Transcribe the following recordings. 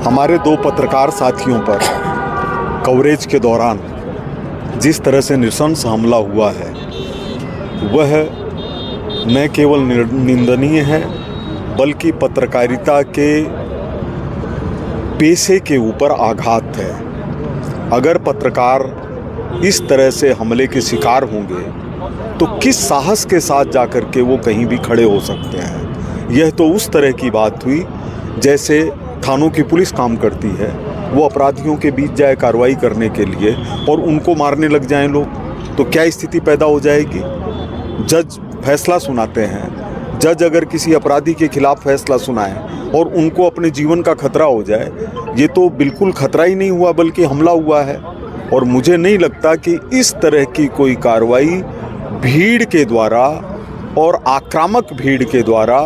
हमारे दो पत्रकार साथियों पर कवरेज के दौरान जिस तरह से नृशंस हमला हुआ है वह न केवल निंदनीय है बल्कि पत्रकारिता के पेशे के ऊपर आघात है। अगर पत्रकार इस तरह से हमले के शिकार होंगे तो किस साहस के साथ जाकर के वो कहीं भी खड़े हो सकते हैं। यह तो उस तरह की बात हुई जैसे थानों की पुलिस काम करती है, वो अपराधियों के बीच जाए कार्रवाई करने के लिए और उनको मारने लग जाएं लोग, तो क्या स्थिति पैदा हो जाएगी। जज फैसला सुनाते हैं, जज अगर किसी अपराधी के खिलाफ फैसला सुनाए और उनको अपने जीवन का खतरा हो जाए, ये तो बिल्कुल खतरा ही नहीं हुआ बल्कि हमला हुआ है। और मुझे नहीं लगता कि इस तरह की कोई कार्रवाई भीड़ के द्वारा और आक्रामक भीड़ के द्वारा,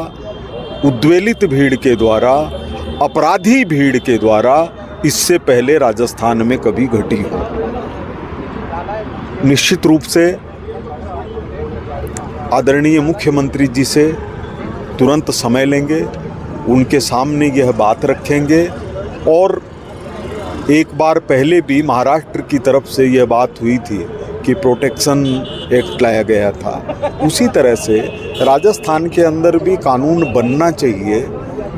उद्वेलित भीड़ के द्वारा, अपराधी भीड़ के द्वारा इससे पहले राजस्थान में कभी घटी हो। निश्चित रूप से आदरणीय मुख्यमंत्री जी से तुरंत समय लेंगे, उनके सामने यह बात रखेंगे। और एक बार पहले भी महाराष्ट्र की तरफ से यह बात हुई थी कि प्रोटेक्शन एक्ट लाया गया था, उसी तरह से राजस्थान के अंदर भी कानून बनना चाहिए।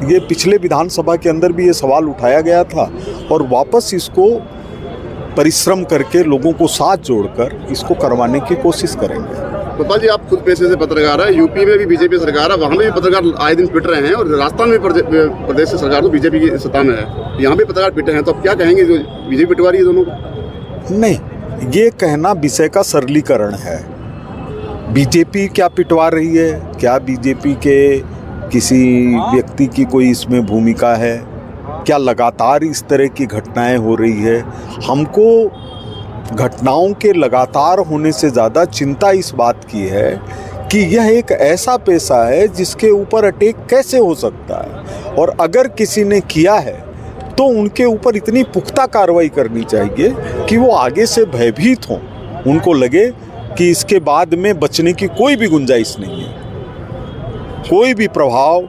ये पिछले विधानसभा के अंदर भी ये सवाल उठाया गया था और वापस इसको परिश्रम करके लोगों को साथ जोड़कर इसको करवाने की कोशिश करेंगे। गोपाल जी, आप खुद पेशे से पत्रकार हैं, यूपी में भी बीजेपी सरकार है, वहाँ में भी पत्रकार आए दिन पिट रहे हैं और राजस्थान में प्रदेश सरकार तो बीजेपी की सत्ता में है, यहाँ भी पत्रकार पिटे हैं, तो आप क्या कहेंगे जो बीजेपी पिटवा रही है दोनों को? नहीं, ये कहना विषय का सरलीकरण है। बीजेपी क्या पिटवा रही है, क्या बीजेपी के किसी व्यक्ति की कोई इसमें भूमिका है, क्या लगातार इस तरह की घटनाएं हो रही है। हमको घटनाओं के लगातार होने से ज़्यादा चिंता इस बात की है कि यह एक ऐसा पेशा है जिसके ऊपर अटैक कैसे हो सकता है, और अगर किसी ने किया है तो उनके ऊपर इतनी पुख्ता कार्रवाई करनी चाहिए कि वो आगे से भयभीत हों, उनको लगे कि इसके बाद में बचने की कोई भी गुंजाइश नहीं है, कोई भी प्रभाव,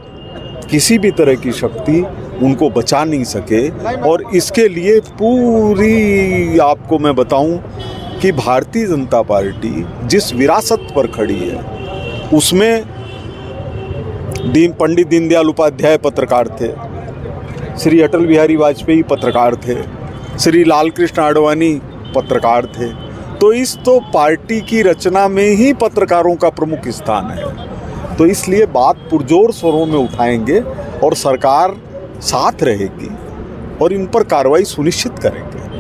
किसी भी तरह की शक्ति उनको बचा नहीं सके। और इसके लिए पूरी आपको मैं बताऊं कि भारतीय जनता पार्टी जिस विरासत पर खड़ी है उसमें पंडित दीनदयाल उपाध्याय पत्रकार थे, श्री अटल बिहारी वाजपेयी पत्रकार थे, श्री लालकृष्ण आडवाणी पत्रकार थे। तो इस तो पार्टी की रचना में ही पत्रकारों का प्रमुख स्थान है। तो इसलिए बात पुरजोर स्वरों में उठाएंगे और सरकार साथ रहेगी और इन पर कार्रवाई सुनिश्चित करेंगे।